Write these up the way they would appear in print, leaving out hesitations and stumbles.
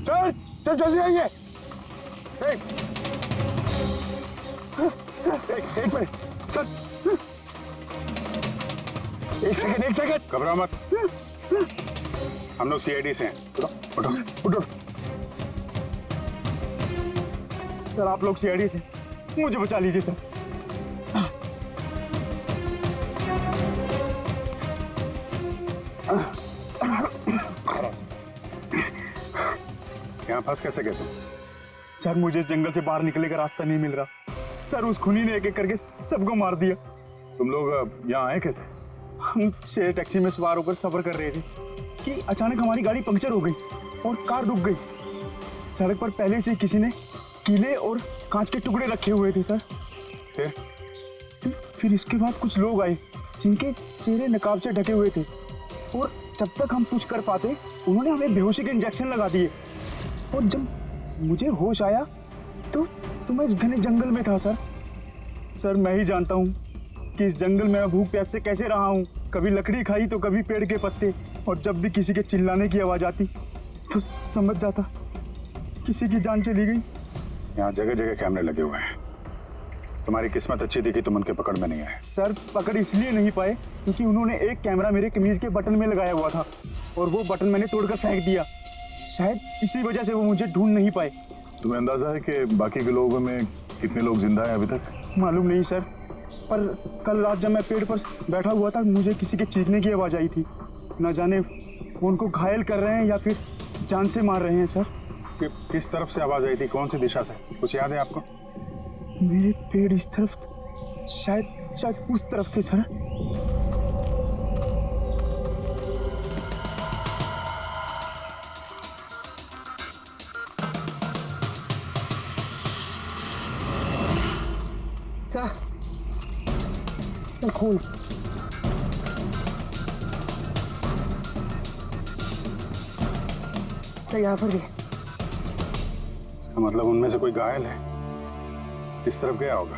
चल चल जल्दी आइए। एक मिनट, चल। एक सेकंड घबरा मत, हम लोग सीआईडी से हैं। उठो उठो उठो। सर आप लोग सीआईडी से, मुझे बचा लीजिए सर। यहाँ फंस कैसे गए तुम? सर मुझे इस जंगल से बाहर निकलने का रास्ता नहीं मिल रहा। सर उस खूनी ने एक एक करके सबको मार दिया। तुम लोग यहाँ आए कैसे? हम शेर टैक्सी में सवार होकर सफर कर रहे थे कि अचानक हमारी गाड़ी पंक्चर हो गई और कार रुक गई। सड़क पर पहले से किसी ने कीले और कांच के टुकड़े रखे हुए थे सर। फिर इसके बाद कुछ लोग आए जिनके चेहरे नकाब से ढके हुए थे और जब तक हम कुछ कर पाते उन्होंने हमें बेहोशी के इंजेक्शन लगा दिए। और जब मुझे होश आया तो मैं इस घने जंगल में था सर। सर मैं ही जानता हूँ कि इस जंगल में मैं भूख प्यास से कैसे रहा हूँ। कभी लकड़ी खाई तो कभी पेड़ के पत्ते, और जब भी किसी के चिल्लाने की आवाज़ आती तो समझ जाता किसी की जान चली गई। यहाँ जगह जगह कैमरे लगे हुए हैं। तुम्हारी किस्मत अच्छी थी कि तुम उनके पकड़ में नहीं आए। सर पकड़ इसलिए नहीं पाए क्योंकि उन्होंने एक कैमरा मेरे कमीज के बटन में लगाया हुआ था और वो बटन मैंने तोड़कर फेंक दिया। शायद इसी वजह से वो मुझे ढूंढ नहीं पाए। तुम्हें अंदाजा है कि बाकी के लोगों में कितने लोग जिंदा हैं अभी तक? मालूम नहीं सर, पर कल रात जब मैं पेड़ पर बैठा हुआ था मुझे किसी के चीखने की आवाज़ आई थी। न जाने वो उनको घायल कर रहे हैं या फिर जान से मार रहे हैं सर। किस तरफ से आवाज़ आई थी, कौन सी दिशा से, कुछ याद है आपको? मेरे पेड़ इस तरफ, शायद उस तरफ से सर। खून तो यहाँ पर भी। इसका मतलब उनमें से कोई घायल है। किस तरफ गया होगा?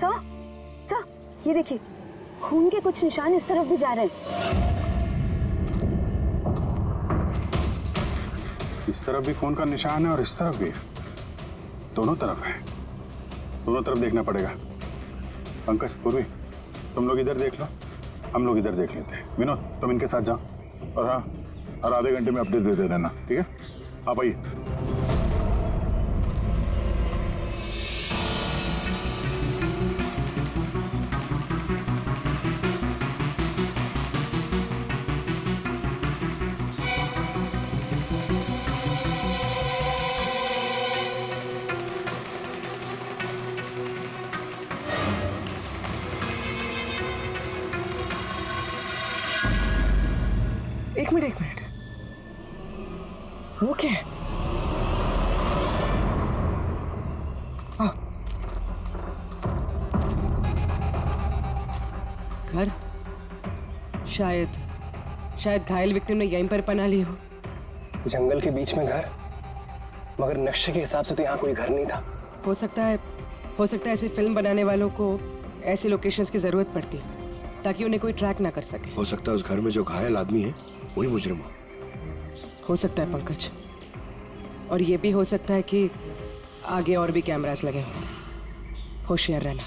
सर ये देखिए, खून के कुछ निशान इस तरफ भी जा रहे हैं। इस तरफ भी खून का निशान है और इस तरफ भी है। दोनों तरफ है, दोनों तरफ देखना पड़ेगा। पंकज, पूर्वी, तुम लोग इधर देख लो, हम लोग इधर देख लेते हैं। विनोद तुम इनके साथ जाओ और हाँ, हर आधे घंटे में अपडेट देते रहना, ठीक है? आप आइए। एक मिनट वो क्या है? घर, शायद घायल विक्टिम ने यहीं पर पनाह ली हो। जंगल के बीच में घर, मगर नक्शे के हिसाब से तो यहाँ कोई घर नहीं था। हो सकता है ऐसे फिल्म बनाने वालों को ऐसी लोकेशंस की जरूरत पड़ती है ताकि उन्हें कोई ट्रैक ना कर सके। हो सकता है उस घर में जो घायल आदमी है वही मुजरिम हो सकता है पंकज, और ये भी हो सकता है कि आगे और भी कैमरास लगे हों। होशियार रहना।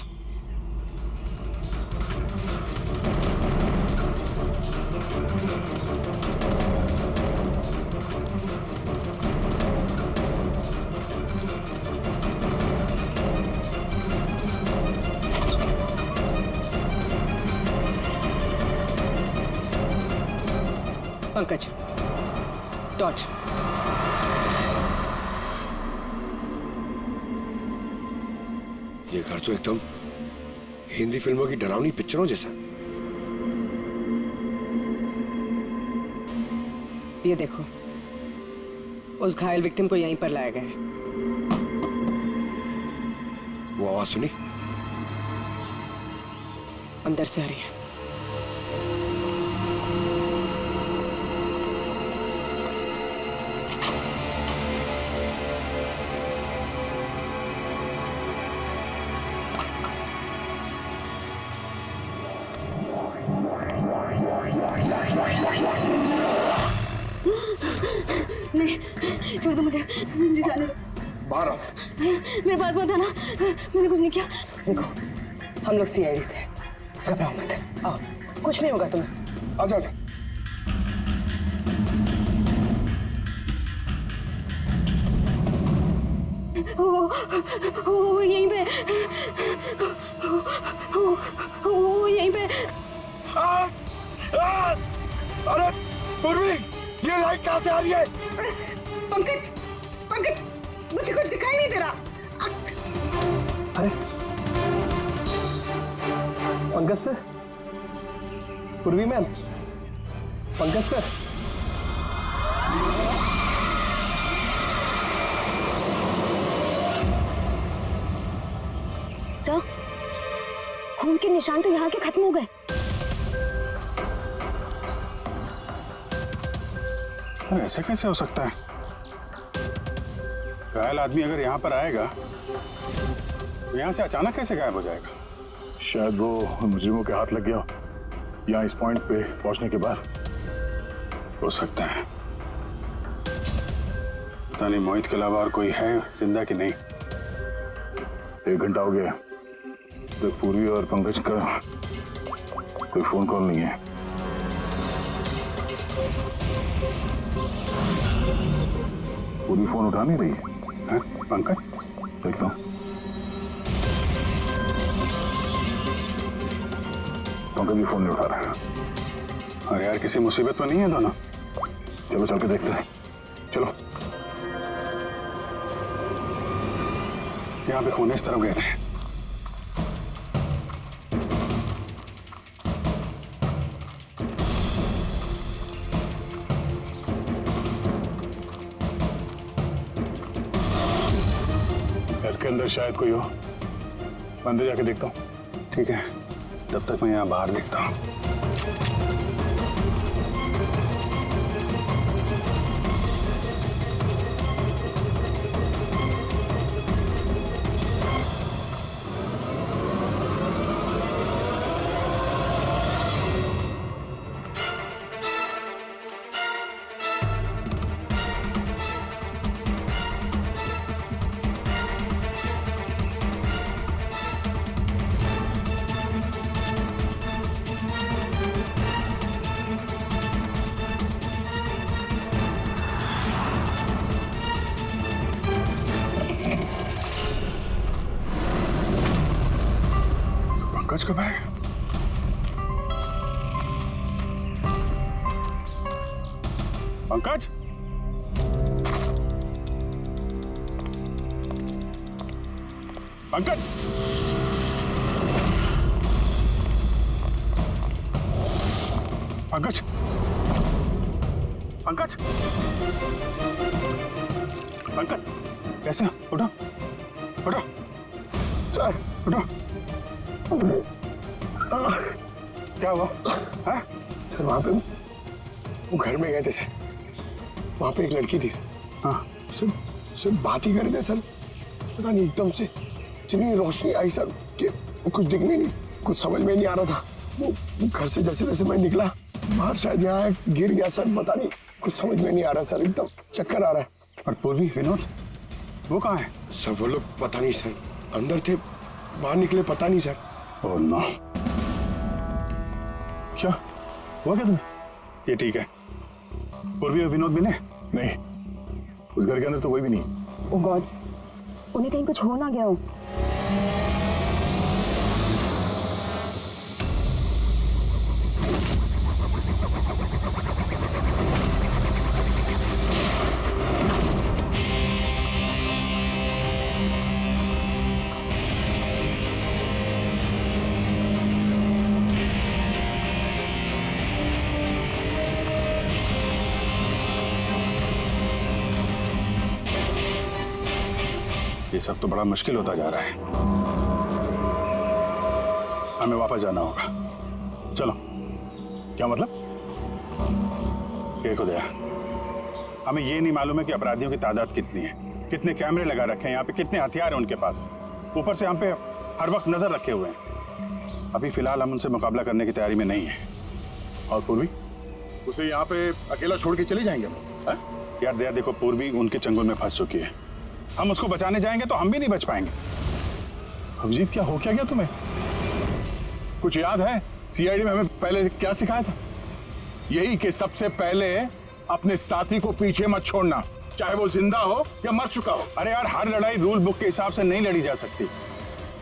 पंकज, टॉर्च। ये घर तो एकदम हिंदी फिल्मों की डरावनी पिक्चरों जैसा। ये देखो, उस घायल विक्टिम को यहीं पर लाया गया है। वो आवाज सुनी? अंदर से आ रही है। नहीं छोड़ दो मुझे जाने दो। बाहर आओ। मेरे पास मत आना, मैंने कुछ नहीं किया। देखो हम लोग सीआईडी से, घबराओ मत, आओ, कुछ नहीं होगा तुम्हें। आजा आजा। वो यहीं पे, वो यहीं पे। अरे पूर्वी, ये लाइट कहाँ से आ रही है? पंकज, पंकज, मुझे कुछ दिखाई नहीं दे रहा। अरे पंकज सर, पूर्वी मैम, पंकज सर। सर, खून के निशान तो यहाँ के खत्म हो गए। ऐसे कैसे हो सकता है? घायल आदमी अगर यहाँ पर आएगा तो यहाँ से अचानक कैसे गायब हो जाएगा? शायद वो मुजरिमों के हाथ लग गया यहाँ इस पॉइंट पे पहुंचने के बाद। हो सकता है। पता नहीं मोहित के अलावा और कोई है जिंदा कि नहीं। 1 घंटा हो गया तो पूर्वी और पंकज का कोई फोन कॉल नहीं है। पूरी फोन उठा नहीं रही है। पंकज, देखता हूँ। पंकज भी फोन नहीं उठा रहा है। अरे यार, किसी मुसीबत में नहीं है दोनों? चलो चल के देखते हैं, चलो। यहाँ पे खून इस तरफ गए थे। घर के अंदर शायद कोई हो, अंदर जाके देखता हूँ। ठीक है, तब तक मैं यहाँ बाहर देखता हूँ। पंकज कब आए? पंकज, पंकज, पंकज, पंकज, पंकज, कैसे? उठो, उठो, सर, उठो। क्या हुआ? हाँ? सर वहाँ पे वो घर में गए थे सर, वहाँ पे एक लड़की थी सर। हाँ, सर बात ही कर रहे थे सर, पता नहीं एकदम से इतनी रोशनी आई सर कि कुछ दिखने नहीं, कुछ समझ में नहीं आ रहा था। वो घर से जैसे जैसे मैं निकला बाहर, शायद यहाँ गिर गया सर, पता नहीं, कुछ समझ में नहीं आ रहा सर, एकदम चक्कर आ रहा है। और पूर्वी, विनोद, वो कहाँ है? सर वो लोग पता नहीं सर, अंदर थे, बाहर निकले पता नहीं सर। ओह नो, क्या हुआ क्या तुम्हें? ये ठीक है। पूर्वी और विनोद मिले? नहीं, उस घर के अंदर तो कोई भी नहीं। ओह गॉड, उन्हें कहीं कुछ हो ना गया हो। ये सब तो बड़ा मुश्किल होता जा रहा है। हमें वापस जाना होगा। चलो। क्या मतलब? ये खुद है, हमें ये नहीं मालूम है कि अपराधियों की तादाद कितनी है, कितने कैमरे लगा रखे हैं यहाँ पे, कितने हथियार हैं उनके पास, ऊपर से हम पे हर वक्त नजर रखे हुए हैं। अभी फिलहाल हम उनसे मुकाबला करने की तैयारी में नहीं है। और पूर्वी, उसे यहाँ पे अकेला छोड़ के चले जाएंगे हम? यार दया देखो, पूर्वी उनके चंगुल में फंस चुकी है। हम उसको बचाने जाएंगे तो हम भी नहीं बच पाएंगे। अभिजीत क्या हो क्या गया तुम्हें? कुछ याद है सीआईडी में हमें पहले क्या सिखाया था? यही कि सबसे पहले अपने साथी को पीछे मत छोड़ना, चाहे वो जिंदा हो या मर चुका हो। अरे यार, हर लड़ाई रूल बुक के हिसाब से नहीं लड़ी जा सकती।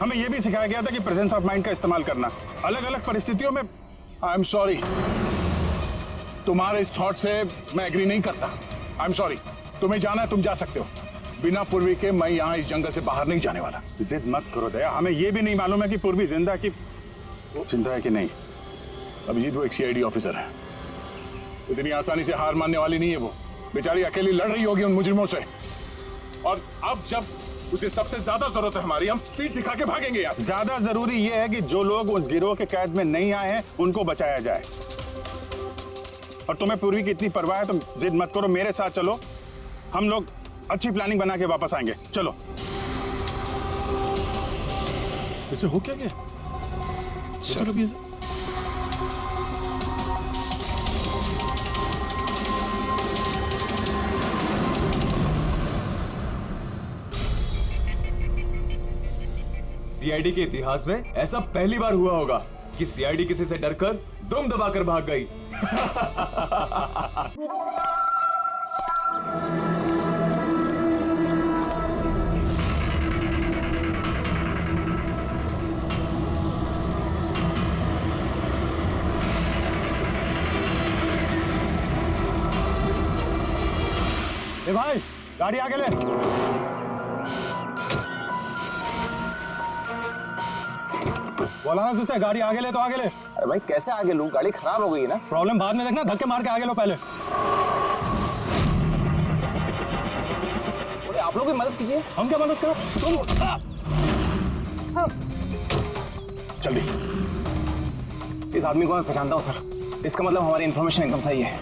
हमें यह भी सिखाया गया था कि प्रेजेंस ऑफ माइंड का इस्तेमाल करना अलग अलग परिस्थितियों में। आई एम सॉरी, तुम्हारे इस थॉट से मैं एग्री नहीं करता। आई एम सॉरी, तुम्हें जाना है तुम जा सकते हो, बिना पूर्वी के मैं यहाँ इस जंगल से बाहर नहीं जाने वाला। जिद मत करो दया, हमें यह भी नहीं मालूम है कि पूर्वी जिंदा है कि नहीं। अभिजीत वो एक सीआईडी ऑफिसर है, इतनी आसानी से हार मानने वाली नहीं है। वो बेचारी अकेली लड़ रही होगी उन मुजरिमों से, और अब जब उसे सबसे ज्यादा जरूरत है हमारी, हम स्पीड दिखा के भागेंगे यार। ज्यादा जरूरी यह है कि जो लोग उस गिरोह के कैद में नहीं आए हैं उनको बचाया जाए। और तुम्हें पूर्वी की इतनी परवाह है तो जिद मत करो, मेरे साथ चलो, हम लोग अच्छी प्लानिंग बना के वापस आएंगे। चलो। इसे हो क्या गया सर? अभी सीआईडी के इतिहास में ऐसा पहली बार हुआ होगा कि सीआईडी किसी से डरकर दुम दबाकर भाग गई। ए भाई, गाड़ी आगे ले। बोला ना तुझसे, गाड़ी आगे ले तो आगे ले। अरे भाई कैसे आगे लूं, गाड़ी खराब हो गई है ना। प्रॉब्लम बाद में देखना, धक्के मार के आगे लो पहले। बोले आप लोग भी मदद कीजिए। हम क्या मदद करो? तुम जल्दी। इस आदमी को मैं पहचानता हूँ सर, इसका मतलब हमारी इन्फॉर्मेशन एकदम सही है।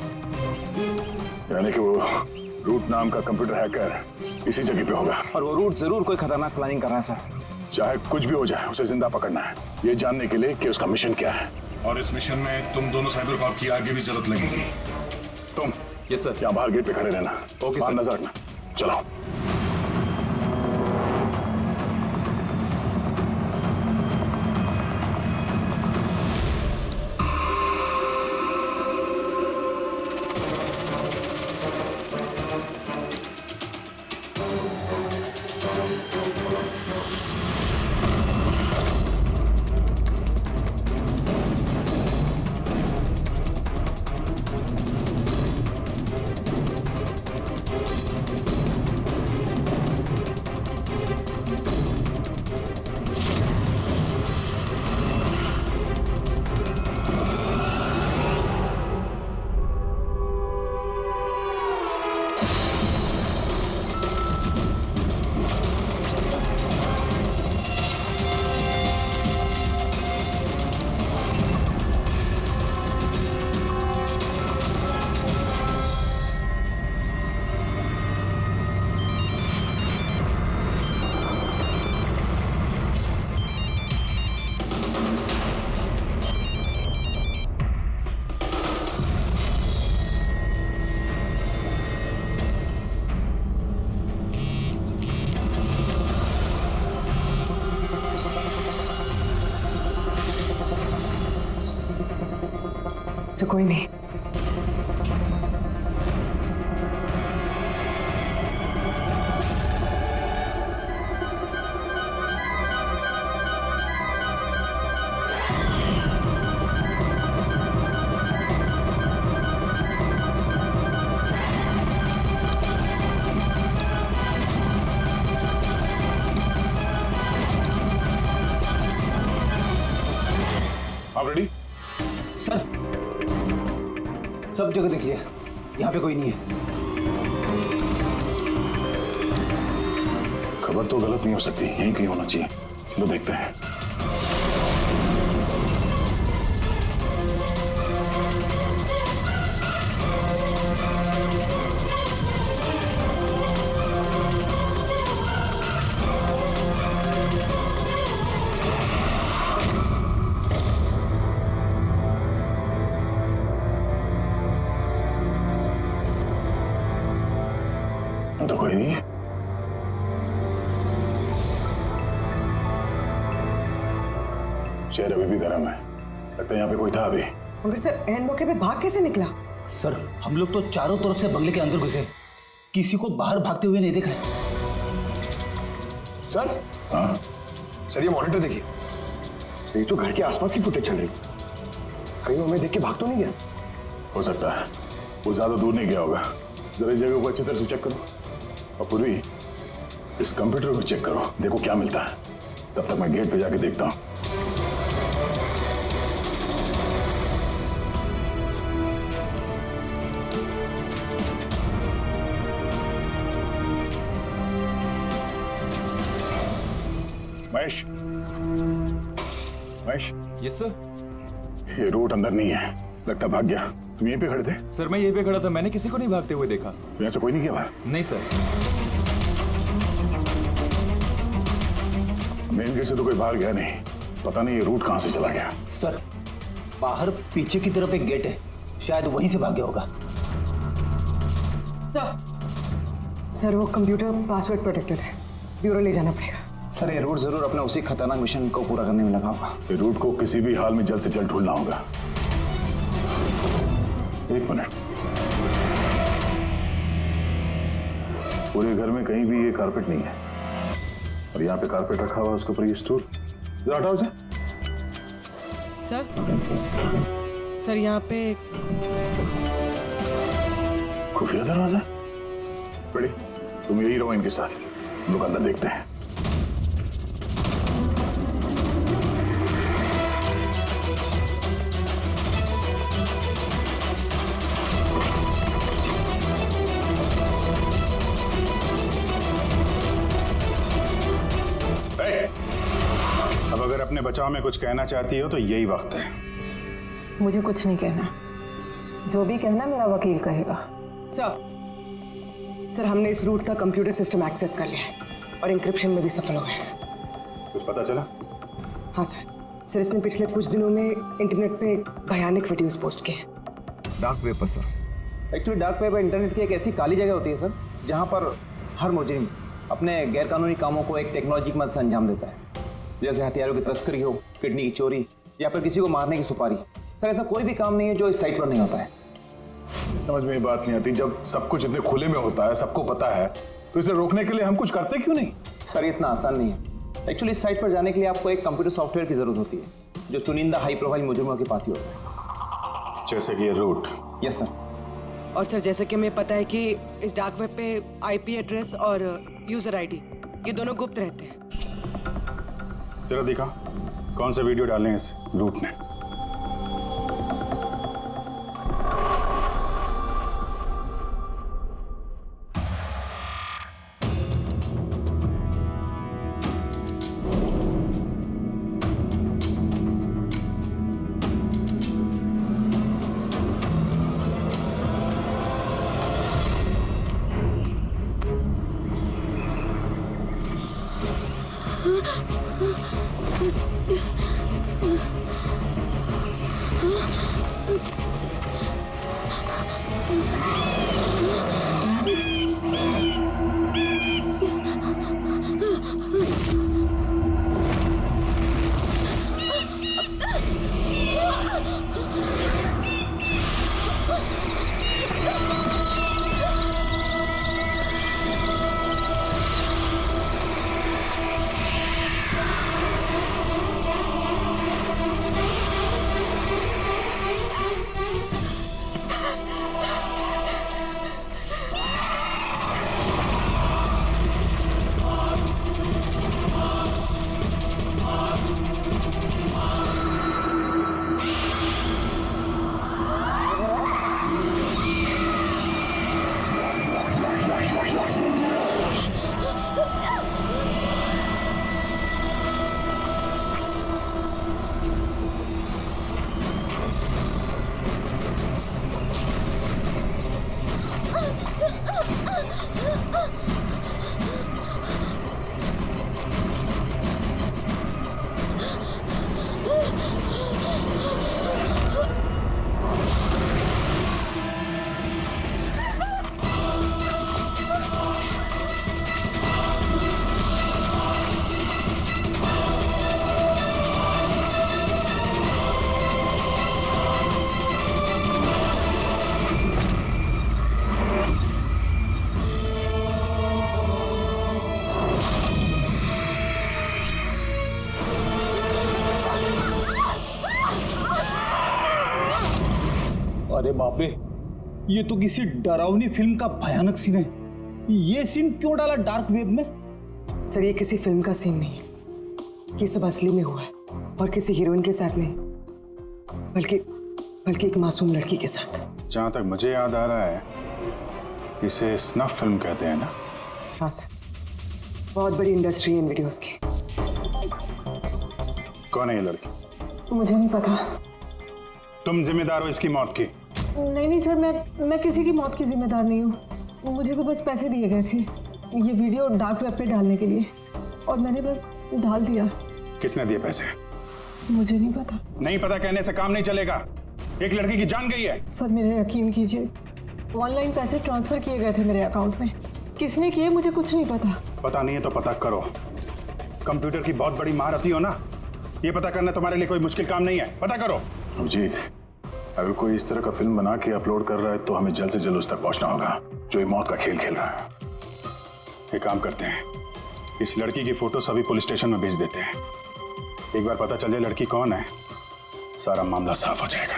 यानी कि वो रूट नाम का कंप्यूटर हैकर इसी जगह पे होगा, और वो रूट जरूर कोई खतरनाक प्लानिंग कर रहा है सर। चाहे कुछ भी हो जाए उसे जिंदा पकड़ना है, ये जानने के लिए कि उसका मिशन क्या है। और इस मिशन में तुम दोनों साइबर कॉप की आगे भी जरूरत लगेगी। तुम यस सर। यहाँ बाहर गेट पे खड़े रहना। ओके बाहर सर। नजर रखना। चलो। तो कोई नहीं। आप रेडी? सर सब जगह देख लिया, यहाँ पे कोई नहीं है। खबर तो गलत नहीं हो सकती, यहीं कहीं होना चाहिए। चलो देखते हैं। तो कोई नहीं है। शहर अभी भी गर्म है, लगता है यहाँ पे कोई था अभी। मगर सर एंड मौके पे भाग कैसे निकला? सर हम लोग तो चारों तरफ से बंगले के अंदर घुसे, किसी को बाहर भागते हुए नहीं देखा है। सर हाँ, सर ये मॉनिटर देखिए, ये तो घर के आसपास की फुटेज चल रही, कहीं वो हमें देख के भाग तो नहीं गया? हो सकता है वो ज्यादा दूर नहीं गया होगा। जरा इस जगह को अच्छी तरह से चेक करो, और पूर्वी इस कंप्यूटर को चेक करो, देखो क्या मिलता है। तब तक मैं गेट पे जाके देखता हूँ। Mahesh, Mahesh, yes sir. ये रूट अंदर नहीं है, लगता भाग गया। तुम यहीं पे खड़े थे? सर मैं यहीं पे खड़ा था, मैंने किसी को नहीं भागते हुए देखा। यहाँ से कोई नहीं गया बाहर? नहीं सर। मेन गेट से तो कोई बाहर गया नहीं, पता नहीं ये रूट कहाँ से चला गया। सर बाहर पीछे की तरफ एक गेट है, शायद वहीं से भाग गया होगा। सर वो कंप्यूटर पासवर्ड प्रोटेक्टेड है, ब्यूरो ले जाना पड़ेगा। सर ये रूट जरूर अपने उसी खतरनाक मिशन को पूरा करने में लगा होगा। ये रूट को किसी भी हाल में जल्द से जल्द ढूंढना होगा। एक मिनट, पूरे घर में कहीं भी ये कारपेट नहीं है, और यहाँ पे कारपेट रखा हुआ है, उसके ऊपर ये स्टूल। जरा हटाओ इसे। सर यहाँ पे खुफिया दरवाजा। बड़ी, तुम यही रहो इनके साथ, हम लोग अंदर देखते हैं। अब अगर अपने बचाव में कुछ कहना चाहती हो तो यही वक्त है। मुझे कुछ नहीं कहना, जो भी कहना मेरा वकील कहेगा। सर हमने इस रूट का कंप्यूटर सिस्टम एक्सेस कर लिया है और इंक्रिप्शन में भी सफल हो गए। कुछ पता चला? हाँ सर इसने पिछले कुछ दिनों में इंटरनेट पे भयानक वीडियोस पोस्ट किए। डार्क वेब पर sir. Actually dark web internet की एक ऐसी काली जगह होती है सर, जहाँ पर हर मुजरिम अपने गैरकानूनी कामों को एक टेक्नोलॉजी की मदद से अंजाम देता है, जैसे हथियारों की तस्करी हो, किडनी की चोरी, या फिर किसी को मारने की सुपारी। सर ऐसा कोई भी काम नहीं है जो इस साइट पर नहीं होता है। समझ में ये बात नहीं आती, जब सब कुछ इतने खुले में होता है, सबको पता है, तो इसे रोकने के लिए हम कुछ करते क्यों नहीं? सर ये इतना आसान नहीं है। एक्चुअली इस साइट पर जाने के लिए आपको एक कंप्यूटर सॉफ्टवेयर की जरूरत होती है, जो चुनिंदा हाई प्रोफाइल मुजरिमों के पास ही होता है। जैसे कि ये रूट। Yes sir. और सर जैसे कि हमें पता है कि इस डार्क वेब पे आईपी एड्रेस और यूजर आईडी ये दोनों गुप्त रहते हैं। जरा दिखा कौन सा वीडियो डालें इस रूट ने। बाप रे, ये तो किसी डरावनी फिल्म का भयानक सीन है। ये सीन क्यों डाला डार्क वेब में? सर ये किसी फिल्म का सीन नहीं है, ये सब असली में हुआ है और किसी हीरोइन के साथ नहीं, बल्कि एक मासूम लड़की के साथ। जहां तक मुझे याद आ रहा है इसे स्नफ फिल्म कहते हैं ना? हाँ सर, बहुत बड़ी इंडस्ट्री है इन वीडियोस की। कौन है ये लड़की? मुझे नहीं पता। तुम जिम्मेदार हो इसकी मौत की? नहीं सर, मैं किसी की मौत की जिम्मेदार नहीं हूँ। मुझे तो बस पैसे दिए गए थे ये वीडियो डार्क वेब पे डालने के लिए, और मैंने बस डाल दिया। किसने दिए पैसे? मुझे नहीं पता। नहीं पता कहने से काम नहीं चलेगा। एक लड़की की जान गई है। सर मेरे यकीन कीजिए, ऑनलाइन पैसे ट्रांसफर किए गए थे मेरे अकाउंट में। किसने किए मुझे कुछ नहीं पता। पता नहीं है तो पता करो। कंप्यूटर की बहुत बड़ी महारथी हो ना, ये पता करना तुम्हारे लिए कोई मुश्किल काम नहीं है। पता करो। अभिजीत, अगर कोई इस तरह का फिल्म बना के अपलोड कर रहा है तो हमें जल्द से जल्द उस तक पहुंचना होगा जो ये मौत का खेल खेल रहा है। एक काम करते हैं, इस लड़की की फोटो सभी पुलिस स्टेशन में भेज देते हैं। एक बार पता चल जाए लड़की कौन है, सारा मामला साफ हो जाएगा।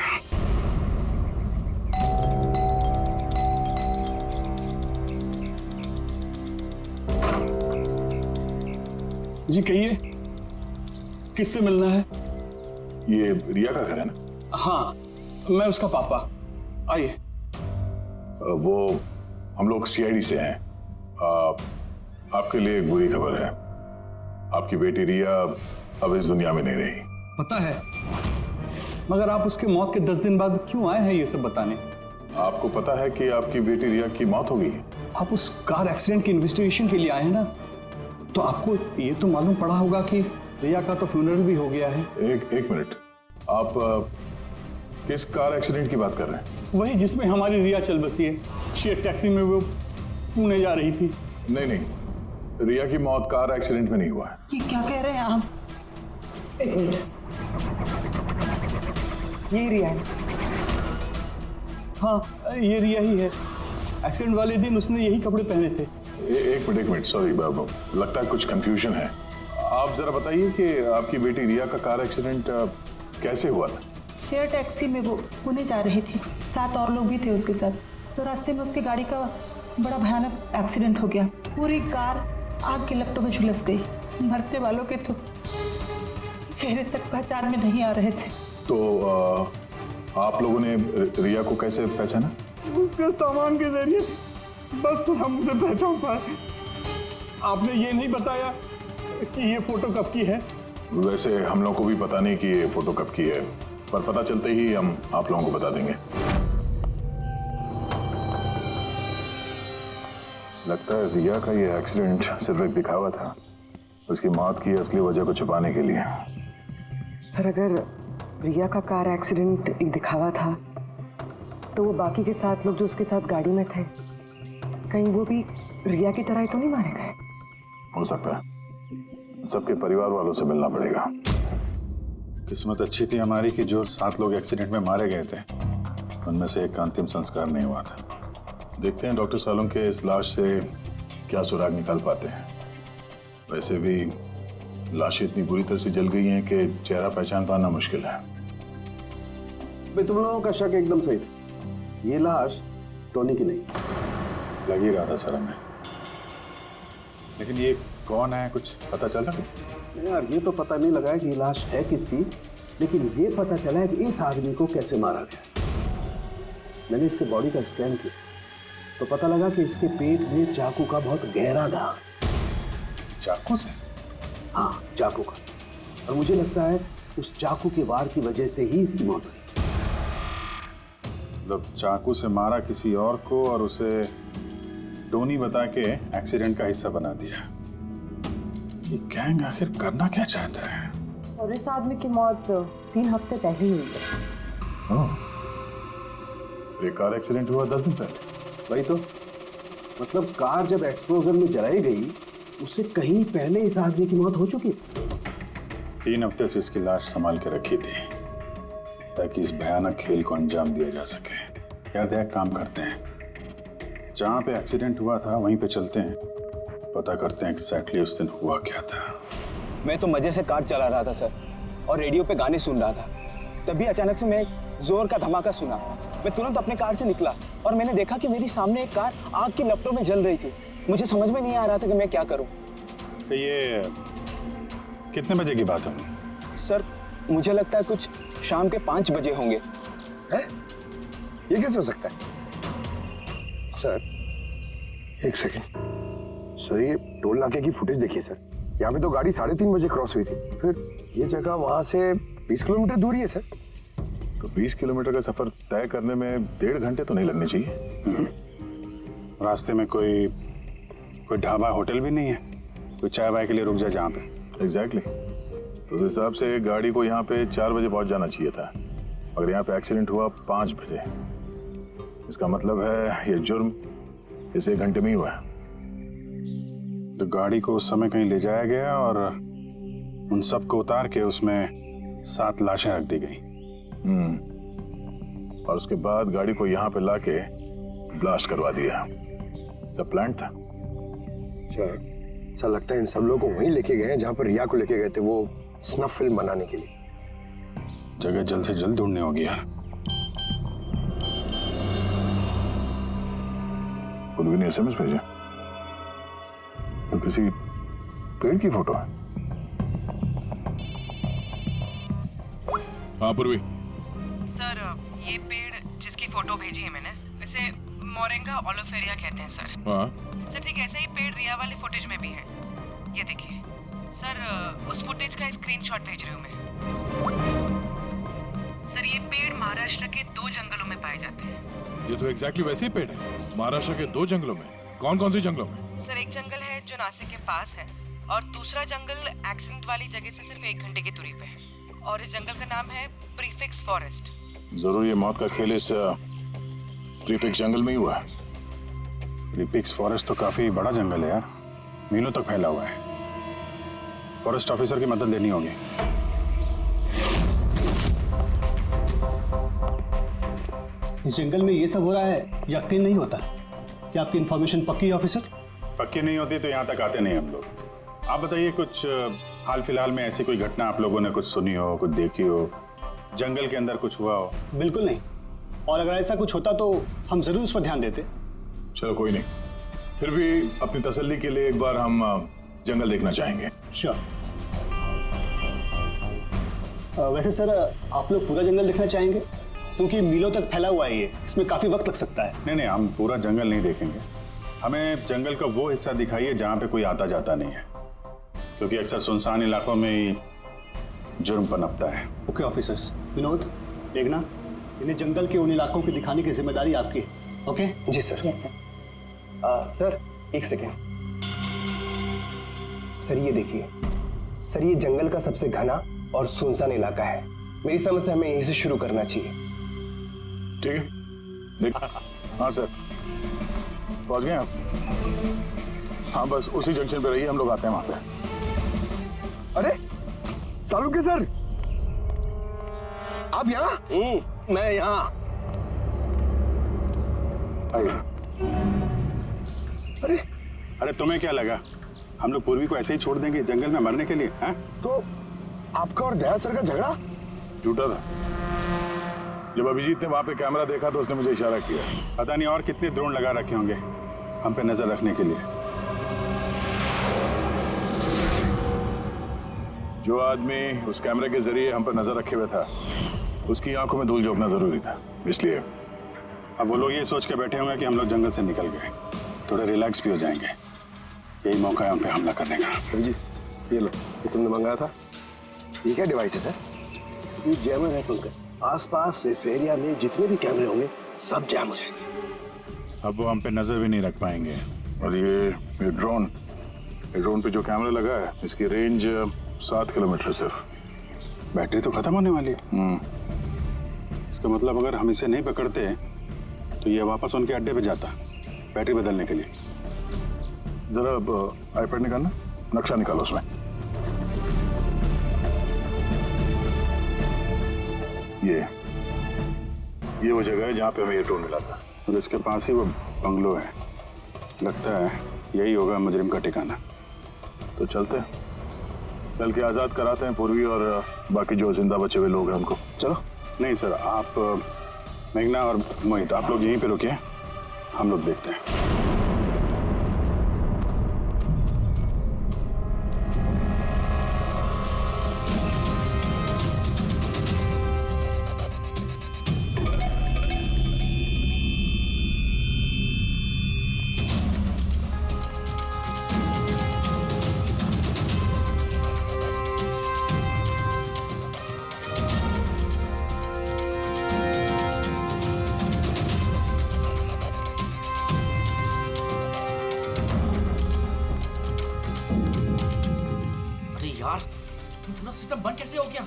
जी कहिए, किससे मिलना है? ये रिया का घर है ना? हाँ, मैं उसका पापा। आइए। वो हम लोग सीआईडी से हैं। आपके लिए एक बुरी खबर है। आपकी बेटी रिया अब इस दुनिया में नहीं रही। पता है, मगर आप उसके मौत के 10 दिन बाद क्यों आए हैं ये सब बताने? आपको पता है कि आपकी बेटी रिया की मौत हो गई है? आप उस कार एक्सीडेंट की इन्वेस्टिगेशन के लिए आए हैं ना, तो आपको ये तो मालूम पड़ा होगा कि रिया का तो फ्यूनरल भी हो गया है। एक मिनट, आप किस कार एक्सीडेंट की बात कर रहे हैं? वही जिसमें हमारी रिया चल बसी है। शेयर टैक्सी में वो पुणे जा रही थी। नहीं, रिया की मौत कार एक्सीडेंट में नहीं हुआ है। ये क्या कह रहे हैं आप? एक मिनट, ये रिया है। हाँ, ये रिया ही है। एक्सीडेंट वाले दिन उसने यही कपड़े पहने थे। एक मिनट, सॉरी बाबू, लगता है कुछ कंफ्यूजन है। आप जरा बताइए कि आपकी बेटी रिया का कार एक्सीडेंट कैसे हुआ था? शेयर टैक्सी में वो पुणे जा रही थी, 7 और लोग भी थे उसके साथ। तो रास्ते में उसकी गाड़ी का बड़ा भयानक एक्सीडेंट हो गया। पूरी कार आग के लपटों में झुलस गई। मरने वालों के तो चेहरे तक पहचान में नहीं आ रहे थे। तो आप लोगों ने रिया को कैसे पहचाना? उसके सामान के जरिए बस हम उसे पहचान पाए। आपने ये नहीं बताया कि ये फोटो कब की है? वैसे हम लोगों को भी पता नहीं कि ये फोटो कब की है, पर पता चलते ही हम आप लोगों को बता देंगे। लगता है रिया का ये एक्सीडेंट सिर्फ एक दिखावा था, उसकी मौत की असली वजह को छुपाने के लिए। सर अगर रिया का कार एक्सीडेंट एक दिखावा था तो वो बाकी के 7 लोग जो उसके साथ गाड़ी में थे, कहीं वो भी रिया की तरह ही तो नहीं मारे गए? हो सकता है। सबके परिवार वालों से मिलना पड़ेगा। किस्मत अच्छी थी हमारी कि जो 7 लोग एक्सीडेंट में मारे गए थे उनमें से एक का अंतिम संस्कार नहीं हुआ था। देखते हैं डॉक्टर सालुंके इस लाश से क्या सुराग निकाल पाते हैं। वैसे भी लाशें इतनी बुरी तरह से जल गई हैं कि चेहरा पहचान पाना मुश्किल है। तुम लोगों का शक एकदम सही था। ये लाश टोनी की नहीं। लग ही रहा था सर हमें, लेकिन ये कौन है कुछ पता चला? यार ये तो पता नहीं लगा है कि ये लाश है किसकी, लेकिन ये पता चला है कि इस आदमी को कैसे मारा गया। मैंने इसके बॉडी का स्कैन किया तो पता लगा कि इसके पेट में चाकू का बहुत गहरा घाव है। चाकू से? हाँ, चाकू का। और मुझे लगता है उस चाकू के वार की वजह से ही इसकी मौत हुई। मतलब चाकू से मारा किसी और को और उसे टोनी बता के एक्सीडेंट का हिस्सा बना दिया। ये गैंग आखिर करना क्या चाहता है? और इस आदमी की मौत 3 हफ्ते पहले ही हुई है। एक कार एक्सीडेंट हुआ 10 दिन पहले। वही तो, मतलब कार जब एक्सप्लोजन में जलाई गई उससे कहीं पहले इस आदमी की मौत हो चुकी। 3 हफ्ते से इसकी लाश संभाल के रखी थी ताकि इस भयानक खेल को अंजाम दिया जा सके। यार एक काम करते हैं, जहाँ पे एक्सीडेंट हुआ था वहीं पे चलते हैं, पता करते हैं एग्जैक्टली उस दिन हुआ क्या था। मैं तो मजे से कार चला रहा था सर, और रेडियो पे गाने सुन रहा था। तभी अचानक से मैं जोर का धमाका सुना मैं तुरंत अपने कार से निकला और मैंने देखा कि मेरी सामने एक कार आग की लपटों में जल रही थी। मुझे समझ में नहीं आ रहा था कि मैं क्या करूं। तो ये कितने बजे की बात है? सर मुझे लगता है कुछ शाम के 5 बजे होंगे। है? ये कैसे हो सकता है? सर एक सेकंड सर, ये टोल नाके की फुटेज देखिए सर। यहाँ पे तो गाड़ी 3:30 बजे क्रॉस हुई थी, फिर ये जगह वहां से 20 किलोमीटर दूर ही है सर। तो 20 किलोमीटर का सफर तय करने में 1.5 घंटे तो नहीं लगने चाहिए। रास्ते में कोई ढाबा होटल भी नहीं है, कोई चाय वाय के लिए रुक जाए जहाँ पे। एग्जैक्टली। तो उस हिसाब से गाड़ी को यहाँ पे 4 बजे पहुँच जाना चाहिए था, अगर यहाँ पे एक्सीडेंट हुआ 5 बजे। इसका मतलब है ये जुर्म इस 1 घंटे में ही हुआ है। तो गाड़ी को उस समय कहीं ले जाया गया और उन सबको उतार के उसमें 7 लाशें रख दी गई। और उसके बाद गाड़ी को यहाँ पे लाके ब्लास्ट करवा दिया। सब प्लान था। सर लगता है इन सब लोगों को वहीं लेके गए हैं जहाँ पर रिया को लेके गए थे, वो स्नफ फिल्म बनाने के लिए। जगह जल्द से जल्द ढूंढनी होगी यार। पूर्वी ने SMS भेजा तो किसी पेड़ की फोटो है। हाँ पूर्वी। सर ये पेड़ जिसकी फोटो भेजी है मैंने, इसे मोरिंगा ओलिफेरिया कहते हैं सर। हाँ सर ठीक ऐसा ही पेड़ रिया वाले फुटेज में भी है। ये देखिए सर, उस फुटेज का स्क्रीनशॉट भेज रही हूँ मैं। सर ये पेड़ महाराष्ट्र के 2 जंगलों में पाए जाते हैं। ये तो एग्जैक्टली वैसे ही पेड़ है, महाराष्ट्र के 2 जंगलों में। कौन कौन से जंगलों में? सर एक जंगल है जो नासिक के पास है और दूसरा जंगल एक्सीडेंट वाली जगह से सिर्फ 1 घंटे की दूरी पे है, और इस जंगल का नाम है प्रीफिक्स फॉरेस्ट। जरूर ये मौत का खेल इस प्रीफिक्स जंगल में ही हुआ है। प्रीफिक्स फॉरेस्ट तो काफी बड़ा जंगल है यार, मीलों तक फैला हुआ है। फॉरेस्ट ऑफिसर की मदद लेनी होगी। इस जंगल में ये सब हो रहा है, यकीन नहीं होता। क्या आपकी इंफॉर्मेशन पक्की है ऑफिसर? पक्की नहीं होती तो यहाँ तक आते नहीं हम लोग। आप बताइए, कुछ हाल फिलहाल में ऐसी कोई घटना आप लोगों ने कुछ सुनी हो, कुछ देखी हो, जंगल के अंदर कुछ हुआ हो? बिल्कुल नहीं, और अगर ऐसा कुछ होता तो हम जरूर उस पर ध्यान देते। चलो कोई नहीं, फिर भी अपनी तसल्ली के लिए एक बार हम जंगल देखना चाहेंगे। श्योर। वैसे सर आप लोग पूरा जंगल देखना चाहेंगे? क्योंकि मीलों तक फैला हुआ है ये, इसमें काफी वक्त लग सकता है। नहीं, हम पूरा जंगल नहीं देखेंगे। हमें जंगल का वो हिस्सा दिखाइए जहाँ पे कोई आता जाता नहीं है, क्योंकि अक्सर सुनसान इलाकों में ही जुर्म पनपता है। Okay officers. विनोद, मेघना, इन्हें जंगल के उन इलाकों की दिखाने की जिम्मेदारी आपकी है। ओके? जी सर। Yes sir. सर एक सेकेंड। सर ये देखिए, सर ये जंगल का सबसे घना और सुनसान इलाका है। मेरी समझ से हमें यहीं से शुरू करना चाहिए। ठीक है, देख। हाँ सर, पहुंच गए आप? हाँ बस उसी जंक्शन पे रहिए, हम लोग आते हैं वहां पे। अरे सालुके सर, आप यहाँ? मैं यहाँ। अरे तुम्हें क्या लगा हम लोग पूर्वी को ऐसे ही छोड़ देंगे जंगल में मरने के लिए? हैं? तो आपका और दया सर का झगड़ा झूठा था। जब अभिजीत ने वहां पे कैमरा देखा तो उसने मुझे इशारा किया। पता नहीं और कितने ड्रोन लगा रखे होंगे हम पे नजर रखने के लिए। जो आदमी उस कैमरे के जरिए हम पर नजर रखे हुए था, उसकी आंखों में धूल झोंकना जरूरी था, इसलिए। अब वो लोग ये सोच के बैठे होंगे कि हम लोग जंगल से निकल गए, थोड़े रिलैक्स भी हो जाएंगे। यही मौका है हम पे हमला करने का। जी ये लो, ये तुमने मंगाया था। ये क्या डिवाइस है सर? ये जैमर है पंकज। आसपास इस एरिया में जितने भी कैमरे होंगे सब जैम हो जाएंगे। अब वो हम पे नजर भी नहीं रख पाएंगे। और ये ड्रोन पे जो कैमरा लगा है, इसकी रेंज 7 किलोमीटर सिर्फ। बैटरी तो खत्म होने वाली है। इसका मतलब अगर हम इसे नहीं पकड़ते तो ये वापस उनके अड्डे पे जाता बैटरी बदलने के लिए। जरा आईपैड निकालना, नक्शा निकालो उसमें। ये वो जगह है जहाँ पे हमें ये ड्रोन मिला था, और इसके पास ही वो बंगलो है। लगता है यही होगा मुजरिम का ठिकाना। तो चलते हैं, चल के आज़ाद कराते हैं पूर्वी और बाकी जो जिंदा बचे हुए लोग हैं उनको। चलो। नहीं सर, आप मेघना और मोहित, आप लोग यहीं पे रुकिए, हम लोग देखते हैं। यार पूरा सिस्टम बंद कैसे हो गया?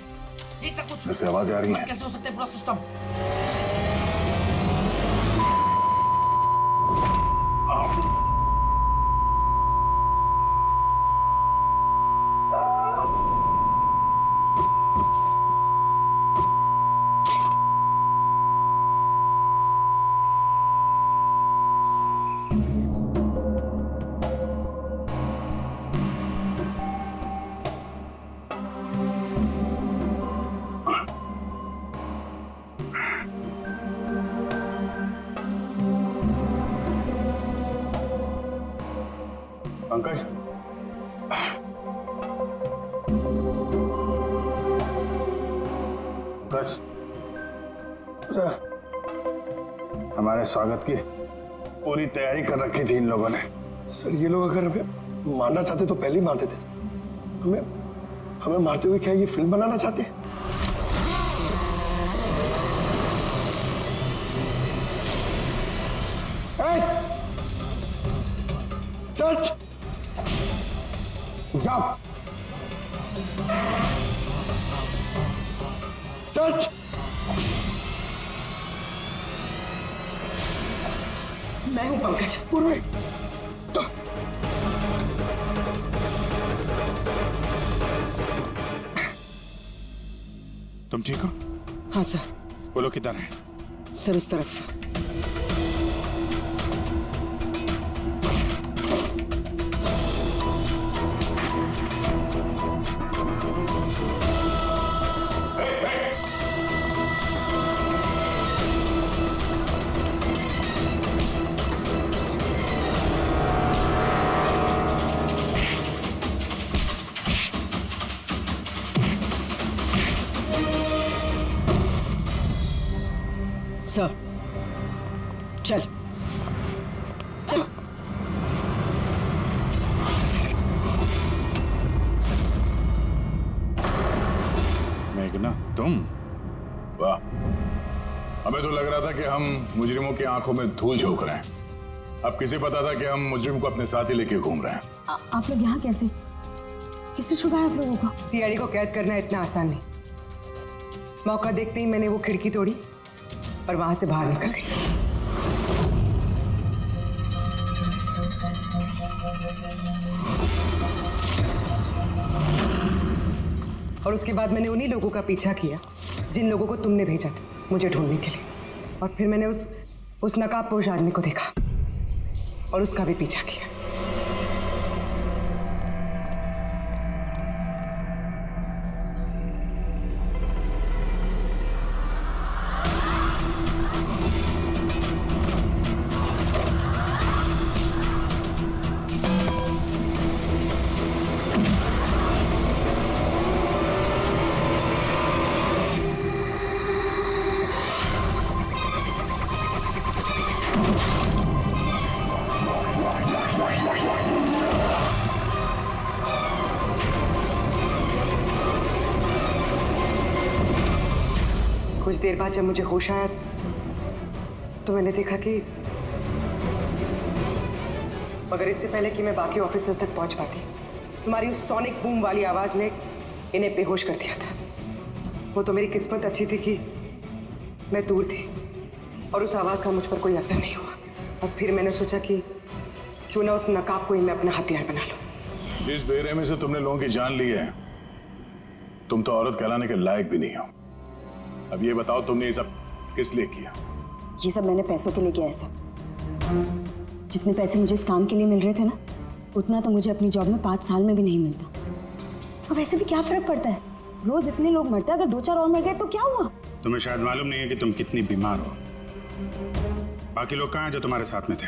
देख तक कुछ जैसे आवाजें आ रही हैं। कैसे हो सकता है पूरा सिस्टम? पंकज, पंकज, हमारे स्वागत की पूरी तैयारी कर रखी थी इन लोगों ने। सर ये लोग अगर हमें मारना चाहते तो पहले ही मार देते। हमें हमें मारते हुए क्या ये फिल्म बनाना चाहते हैं? सर्च जाओ, सर्च। मैं हूं पंकज। पूर्वी, तुम ठीक हो? हाँ सर। वो लोग किधर हैं? सर इस तरफ। सर चल चल। मेघना तुम? वाह, हमें तो लग रहा था कि हम मुजरिमों की आंखों में धूल झोंक रहे हैं। अब किसे पता था कि हम मुजरिम को अपने साथ ही लेके घूम रहे हैं। आप लोग यहाँ कैसे? किसने छुड़ाया आप लोगों को? सीआईडी को कैद करना इतना आसान नहीं। मौका देखते ही मैंने वो खिड़की तोड़ी और वहां से बाहर निकल गई। और उसके बाद मैंने उन्हीं लोगों का पीछा किया जिन लोगों को तुमने भेजा था मुझे ढूंढने के लिए। और फिर मैंने उस नकाबपोश आदमी को देखा और उसका भी पीछा किया। कुछ देर बाद जब मुझे होश आया तो मैंने देखा कि मगर इससे पहले कि मैं बाकी ऑफिसर्स तक पहुंच पाती, तुम्हारी उस सोनिक बूम वाली आवाज ने इन्हें बेहोश कर दिया था। वो तो मेरी किस्मत अच्छी थी कि मैं दूर थी और उस आवाज का मुझ पर कोई असर नहीं हुआ। और फिर मैंने सोचा कि क्यों ना उस नकाब को ही मैं अपना हथियार बना लूं। जिस बेरहमी से तुमने लोगों की जान ली है, तुम तो औरत कहलाने के लायक भी नहीं हो। अब ये बताओ, तुमने ये सब किस लिए किया? ये सब मैंने पैसों के लिए किया है सर। जितने पैसे मुझे इस काम के लिए मिल रहे थे ना, उतना तो मुझे अपनी जॉब में 5 साल में भी नहीं मिलता। और वैसे भी क्या फर्क पड़ता है, रोज इतने लोग मरते हैं, अगर 2-4 और मर गए तो क्या हुआ? तुम्हें शायद मालूम नहीं है कि तुम कितनी बीमार हो। बाकी लोग कहाँ हैं जो तुम्हारे साथ में थे?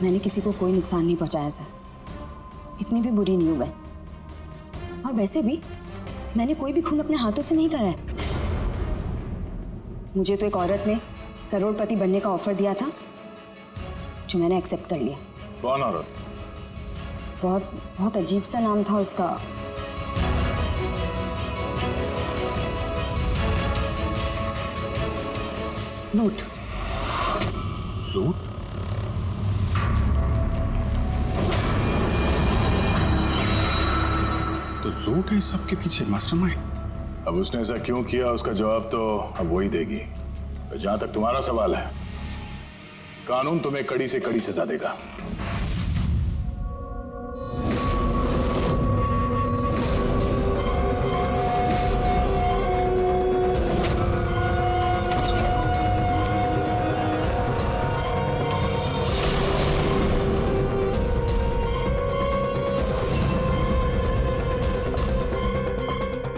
मैंने किसी को कोई नुकसान नहीं पहुंचाया सर, इतनी भी बुरी नहीं हूं मैं। और वैसे भी मैंने कोई भी खून अपने हाथों से नहीं करा है। मुझे तो एक औरत ने करोड़पति बनने का ऑफर दिया था, जो मैंने एक्सेप्ट कर लिया। कौन औरत? बहुत बहुत अजीब सा नाम था उसका। रूट। रूट? तो रूट है इस सबके पीछे मास्टरमाइंड। अब उसने ऐसा क्यों किया उसका जवाब तो अब वही देगी। तो जहां तक तुम्हारा सवाल है, कानून तुम्हें कड़ी से कड़ी सजा देगा।